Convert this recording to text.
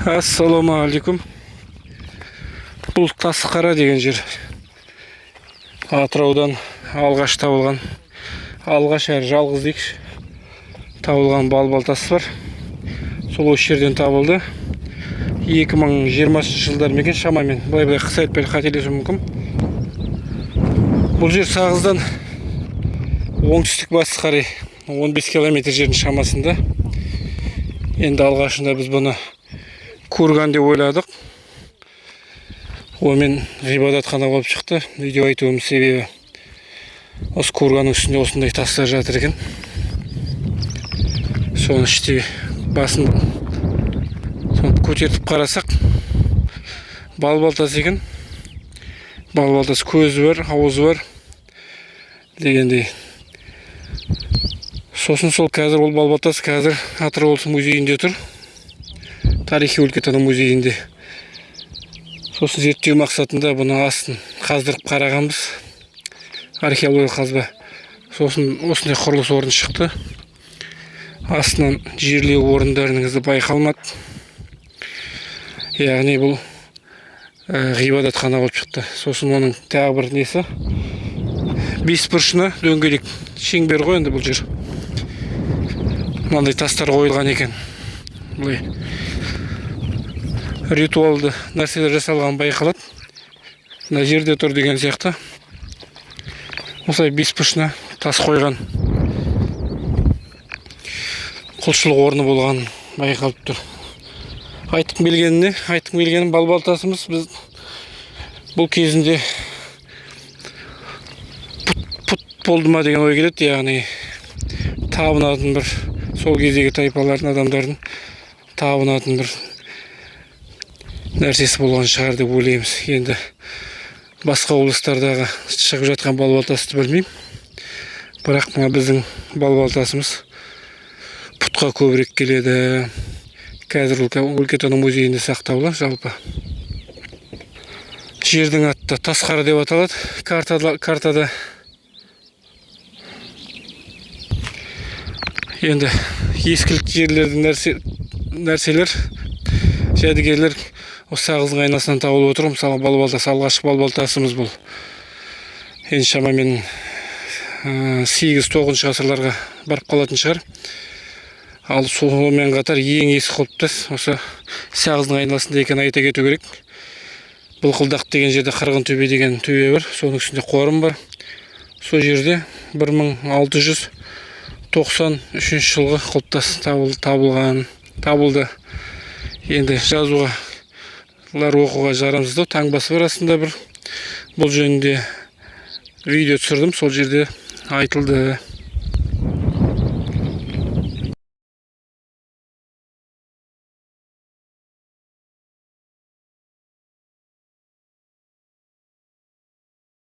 Ассалаумағалейкум. Бұл Тасқара деген жер. Атыраудан алғаш табылған, алғаш әрі жалғыз дейікші, табылған балбалтасы бар. Сол осы жерден табылды. 2020 жылдар мекен шамамен, былай қыс айтпай қателесу мүмкін. Бұл жер Сағыздан оңтүстік батысқа қарай 15 километр жердің шамасында. Енді алғашында біз бұны Курган деп ойладық. Омен ғибадатхана болып шықты. Видео айтуым себебі осы Курганның үстінде осындай тастар жатыр екен. Соны іште басын көтертіп қарасақ, балбалтасы екен. Балбалтасы көзі бар, ауызы бар дегендей. Сосын сол қазір ол балбалтасы қазір Атырау облысы музейінде тұр. Тарихи өлкетану музейінде. Сосын зерттеу мақсатында бұны астын қаздырып қарағанбыз. Археология қазба. Сосын осындай құрылыс орны шықты. Астынан жерлеу орындарының ізі байқалмады. Яғни бұл ғибадатхана болып шықты. Сосын оның тағы бір несі, бес бұрышына дөңгелек шеңбер ғой енді бұл жер. Мынандай тастар қойылған екен. Бұлай ритуалды нәрселер жасалған байқалады. Мына жерде тұр деген сияқты. Осылай бес бұрышына тас қойған құлшылық орны болған байқалып тұр. Айтқым келгені балбалтасымыз біз бұл кезінде пұт болды ма деген ой келеді. Яғни табынатын бір сол кездегі тайпалардың адамдардың табынатын бір нәрсесі болған шығар деп ойлаймыз. Енді басқа облыстардағы шығып жатқан балбалтасты білмеймін. Бірақ мына біздің балбалтасымыз пұтқа көбірек келеді. Қазір өлкетану музейінде сақтаулы жалпы. Жердің аты Тасқара деп аталады картада. Енді ескілік жерлердің нәрселер, жәдігерлер осы Сағыздың айнасынан табылып отыр. Мысалы балбалтасы, алғашқы балбалтасымыз бұл. Енді шамамен 8-9 ғасырларға барып қалатын шығар. Ал сонымен қатар ең ескі құлпытас осы Сағыздың айналасында екен айта кету керек. Бұлқылдақ деген жерде Қырғын төбе деген төбе бар. Соның үстінде қорым бар. Сол жерде 1693 жылғы құлпытас табылды. Енді жазуға, оқуға жарамсыздау, таңбасы бар астында бір. Бұл жөнінде видео түсірдім, сол жерде айтылды.